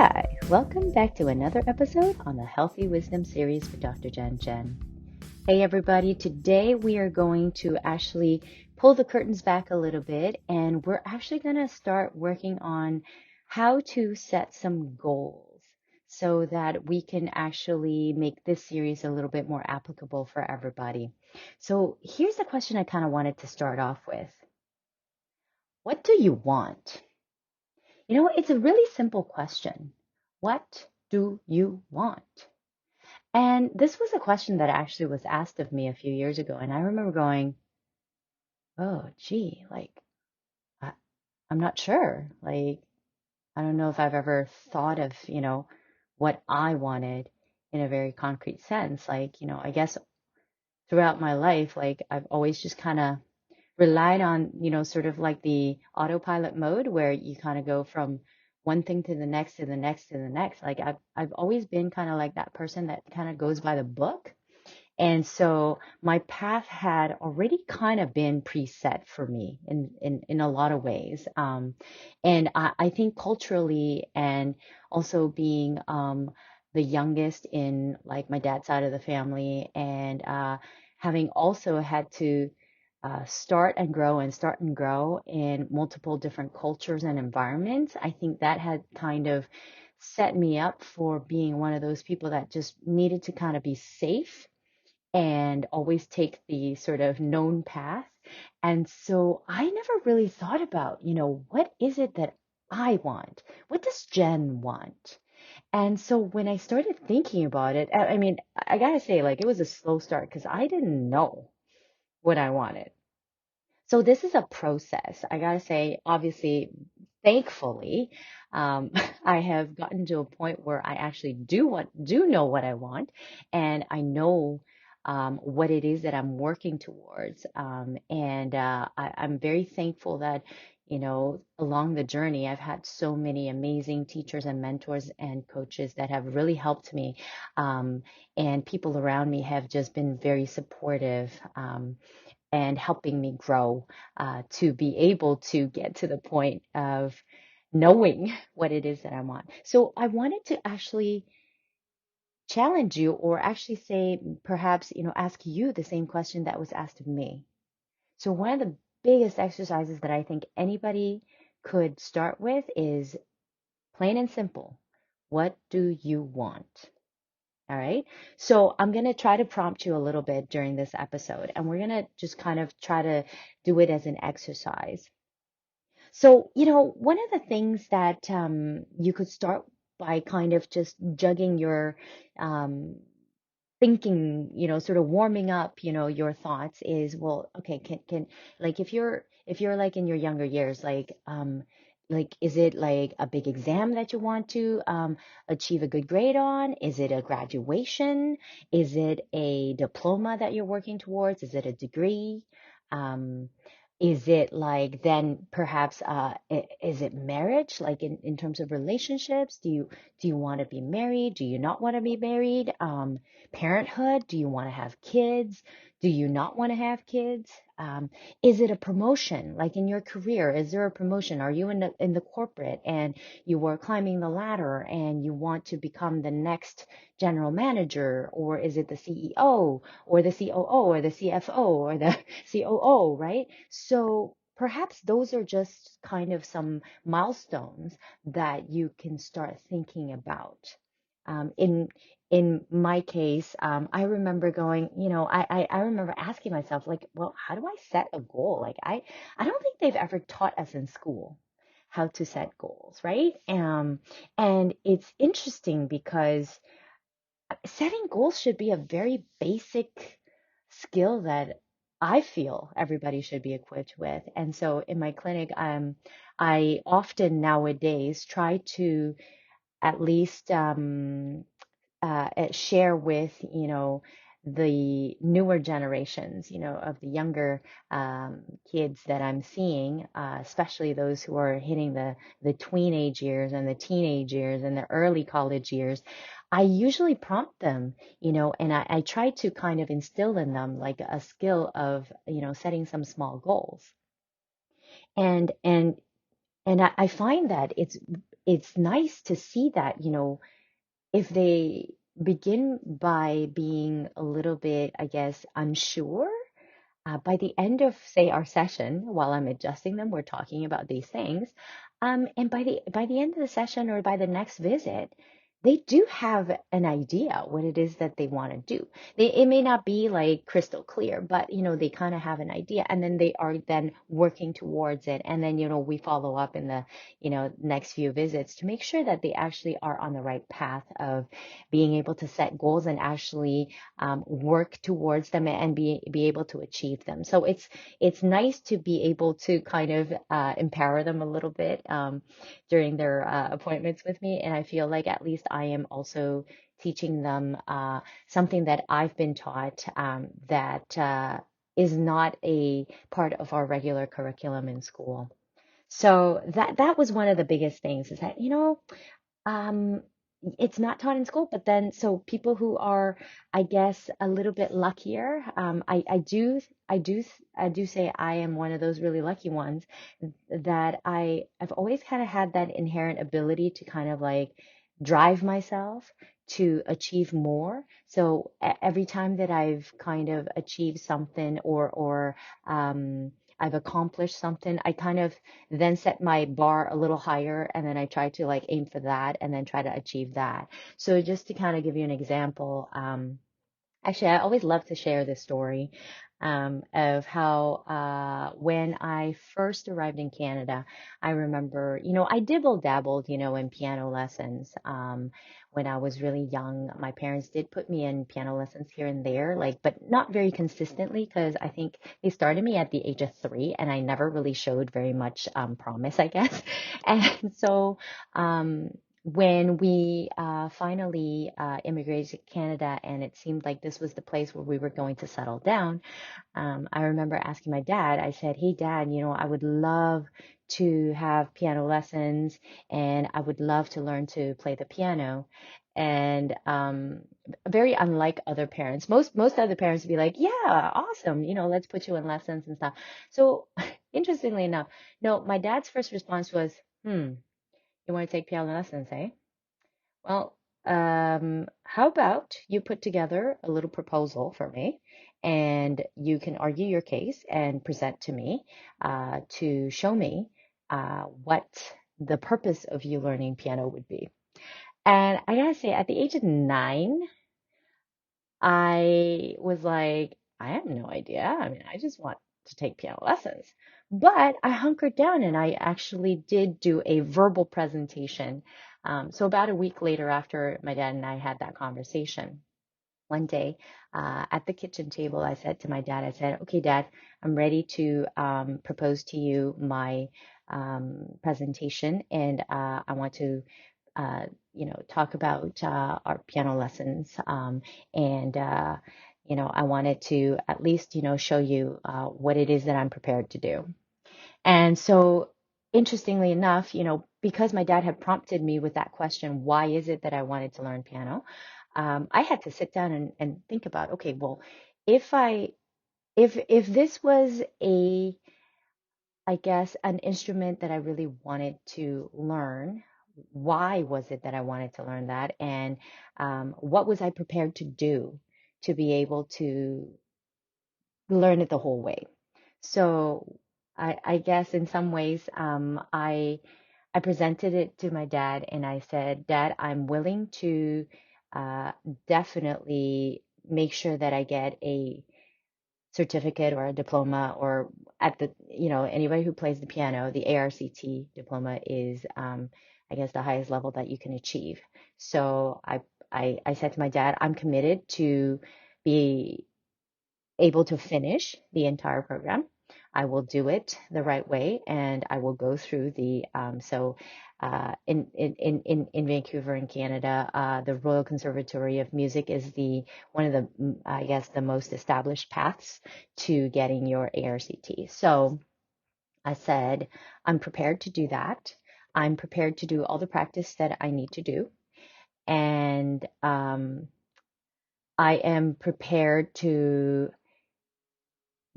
Hi, welcome back to another episode on the Healthy Wisdom series with Dr. Jen Jen. Hey everybody, today we are going to actually pull the curtains back a little bit and we're actually going to start working on how to set some goals so that we can actually make this series a little bit more applicable for everybody. So here's the question I kind of wanted to start off with. What do you want? It's a really simple question. What do you want? And this was a question that actually was asked of me a few years ago. And I remember going, oh, gee, I, I'm not sure. I don't know if I've ever thought of, what I wanted in a very concrete sense. I guess throughout my life, I've always just kind of relied on, sort of like the autopilot mode where you kind of go from one thing to the next to the next to the next. I've always been kind of like that person that kind of goes by the book. And so my path had already kind of been preset for me in a lot of ways. And I think culturally and also being the youngest in like my dad's side of the family and having also had to start and grow in multiple different cultures and environments, I think that had kind of set me up for being one of those people that just needed to kind of be safe and always take the sort of known path. And so I never really thought about, what is it that I want? What does Jen want? And so when I started thinking about it, I mean, I gotta say, it was a slow start because I didn't know what I wanted. So this is a process. I gotta say, obviously, thankfully, um, I have gotten to a point where I actually do know what I want, and I know what it is that I'm working towards. I'm very thankful that, along the journey, I've had so many amazing teachers and mentors and coaches that have really helped me, and people around me have just been very supportive. And helping me grow to be able to get to the point of knowing what it is that I want. So I wanted to actually challenge you or actually say, perhaps, ask you the same question that was asked of me. So one of the biggest exercises that I think anybody could start with is plain and simple. What do you want? All right. So I'm going to try to prompt you a little bit during this episode, and we're going to just kind of try to do it as an exercise. So, one of the things that you could start by kind of just jugging your um, thinking, sort of warming up, your thoughts is, well, okay, like if you're like in your younger years, is it like a big exam that you want to achieve a good grade on? Is it a graduation? Is it a diploma that you're working towards? Is it a degree? Um, is it like then perhaps is it marriage, like in terms of relationships? Do you want to be married? Do you not want to be married? Parenthood? Do you want to have kids? Do you not want to have kids? Um, is it a promotion? Like in your career, is there a promotion? Are you in the corporate and you are climbing the ladder and you want to become the next general manager, or is it the CEO or the COO or the CFO or the COO, right? So perhaps those are just kind of some milestones that you can start thinking about. In my case, I remember going, I remember asking myself, like, well, how do I set a goal? I don't think they've ever taught us in school how to set goals, right? And it's interesting because setting goals should be a very basic skill that I feel everybody should be equipped with. And so in my clinic, I often nowadays try to at least share with, the newer generations, of the younger kids that I'm seeing, especially those who are hitting the tweenage years and the teenage years and the early college years. I usually prompt them, and I try to kind of instill in them like a skill of, setting some small goals. And I find that it's nice to see that, if they begin by being a little bit, I guess, unsure, by the end of, say, our session, while I'm adjusting them, we're talking about these things. And by the end of the session or by the next visit, they do have an idea what it is that they want to do. It may not be like crystal clear, but they kind of have an idea, and then they are then working towards it. And then we follow up in the next few visits to make sure that they actually are on the right path of being able to set goals and actually work towards them and be able to achieve them. So it's nice to be able to kind of empower them a little bit during their appointments with me, and I feel like at least I am also teaching them something that I've been taught that is not a part of our regular curriculum in school. So that was one of the biggest things, is that um, it's not taught in school, but then so people who are, I guess, a little bit luckier, I do say I am one of those really lucky ones, that I've always kind of had that inherent ability to kind of like drive myself to achieve more. So every time that I've kind of achieved something, or I've accomplished something, I kind of then set my bar a little higher, and then I try to like aim for that and then try to achieve that. So just to kind of give you an example, actually, I always love to share this story of how when I first arrived in Canada, I remember, I dibble-dabbled, in piano lessons. When I was really young, my parents did put me in piano lessons here and there, like, but not very consistently, because I think they started me at the age of 3, and I never really showed very much promise, I guess. And so, when we finally immigrated to Canada, and it seemed like this was the place where we were going to settle down, I remember asking my dad, I said, "Hey, Dad, I would love to have piano lessons, and I would love to learn to play the piano." And very unlike other parents, most other parents would be like, "Yeah, awesome, let's put you in lessons and stuff." So, interestingly enough, no, my dad's first response was, "You want to take piano lessons, eh? Well, how about you put together a little proposal for me, and you can argue your case and present to me to show me what the purpose of you learning piano would be." And I gotta say, at the age of 9, I was like, I have no idea. I mean, I just want to take piano lessons. But I hunkered down, and I actually did do a verbal presentation. So about a week later, after my dad and I had that conversation, one day at the kitchen table, I said to my dad, I said, "Okay, Dad, I'm ready to propose to you my presentation, and I want to talk about our piano lessons. And I wanted to at least, show you what it is that I'm prepared to do." And so, interestingly enough, because my dad had prompted me with that question, why is it that I wanted to learn piano? I had to sit down and think about, okay, well, if I if this was I guess, an instrument that I really wanted to learn, why was it that I wanted to learn that? And what was I prepared to do to be able to learn it the whole way? So I guess in some ways, I presented it to my dad, and I said, "Dad, I'm willing to uh, definitely make sure that I get a certificate or a diploma, or at the anybody who plays the piano, the ARCT diploma is I guess the highest level that you can achieve." So I said to my dad, "I'm committed to be able to finish the entire program. I will do it the right way, and I will go through the in Vancouver, in Canada, the Royal Conservatory of Music is the one of the I guess the most established paths to getting your ARCT." So I said, "I'm prepared to do that. I'm prepared to do all the practice that I need to do, and I am prepared to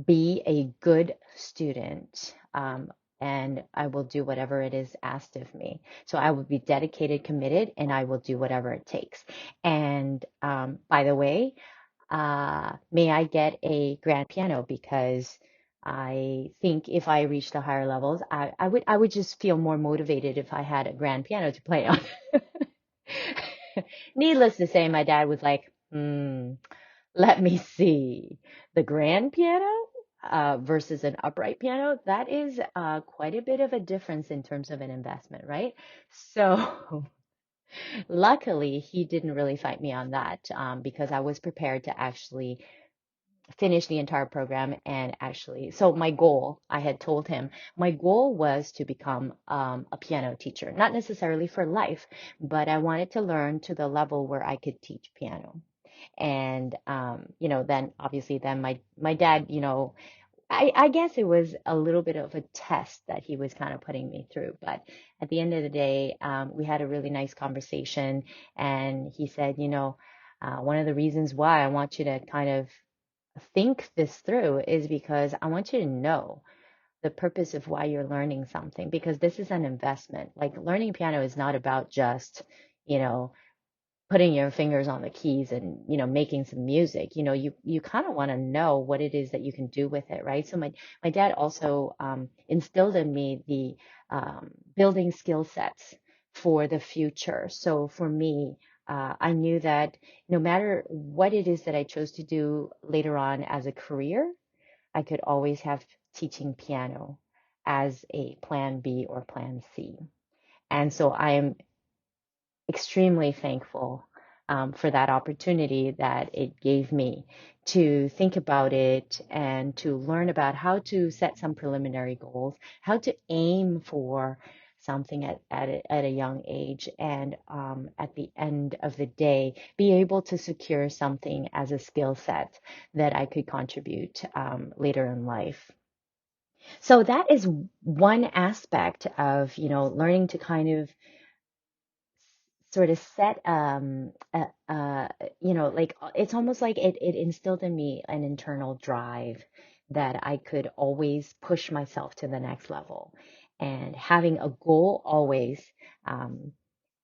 be a good student." and I will do whatever it is asked of me. So I will be dedicated, committed, and I will do whatever it takes. And by the way, may I get a grand piano, because I think if I reach the higher levels, I would just feel more motivated if I had a grand piano to play on. Needless to say, my dad was like, let me see. The grand piano versus an upright piano, that is quite a bit of a difference in terms of an investment, right? So luckily, he didn't really fight me on that, because I was prepared to actually finish the entire program. And actually, so my goal, I had told him, my goal was to become a piano teacher, not necessarily for life, but I wanted to learn to the level where I could teach piano. And then obviously then my dad, I guess it was a little bit of a test that he was kind of putting me through. But at the end of the day, we had a really nice conversation. And he said, one of the reasons why I want you to kind of think this through is because I want you to know the purpose of why you're learning something, because this is an investment. Like, learning piano is not about just, you know, putting your fingers on the keys and making some music. You kind of want to know what it is that you can do with it, right? So my dad also instilled in me the building skill sets for the future. So for me, I knew that no matter what it is that I chose to do later on as a career, I could always have teaching piano as a plan B or plan C. And so I am extremely thankful for that opportunity that it gave me to think about it and to learn about how to set some preliminary goals, how to aim for something at a young age, and at the end of the day, be able to secure something as a skill set that I could contribute later in life. So that is one aspect of, learning to kind of sort of set like, it's almost like it instilled in me an internal drive that I could always push myself to the next level. And having a goal um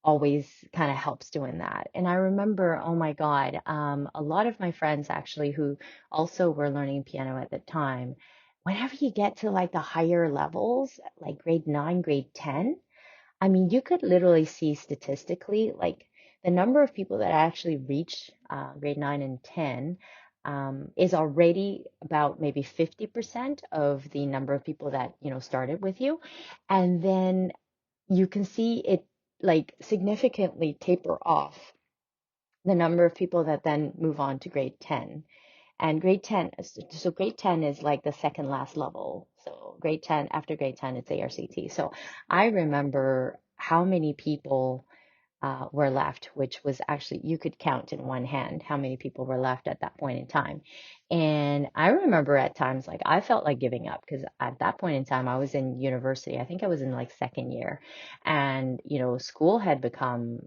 always kind of helps doing that. And I remember, oh my God, a lot of my friends actually who also were learning piano at the time, whenever you get to like the higher levels, like grade 9, grade 10, I mean, you could literally see statistically, like, the number of people that actually reach grade 9 and 10 is already about maybe 50% of the number of people that, started with you. And then you can see it like significantly taper off the number of people that then move on to grade 10. And grade 10, so grade 10 is like the second last level. So grade 10, after grade 10, it's ARCT. So I remember how many people were left, which was actually, you could count in one hand how many people were left at that point in time. And I remember at times, like, I felt like giving up, because at that point in time, I was in university. I think I was in like second year. And, school had become,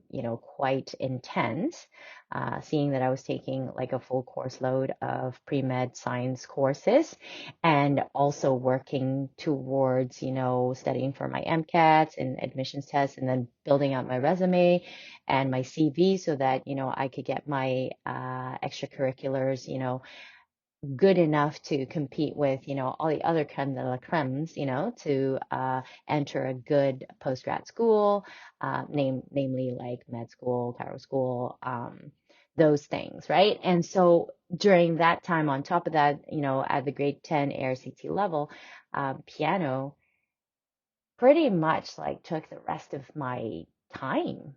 quite intense, seeing that I was taking like a full course load of pre-med science courses, and also working towards, studying for my MCATs and admissions tests, and then building out my resume and my CV so that, I could get my extracurriculars, good enough to compete with, all the other creme de la cremes, to enter a good post-grad school, namely like med school, chiro school, those things, right? And so during that time, on top of that, at the grade 10 ARCT level, piano pretty much like took the rest of my time,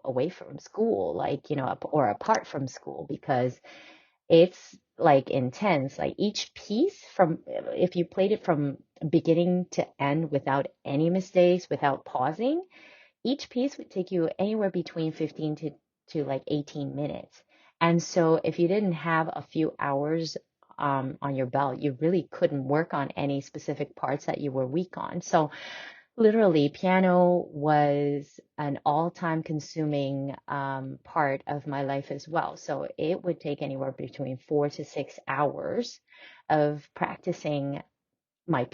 away from school, like, or apart from school, because it's like intense. Like, each piece, from if you played it from beginning to end without any mistakes, without pausing, each piece would take you anywhere between 15 to like 18 minutes. And so if you didn't have a few hours on your belt, you really couldn't work on any specific parts that you were weak on. So literally, piano was an all-time consuming part of my life as well. So it would take anywhere between 4 to 6 hours of practicing my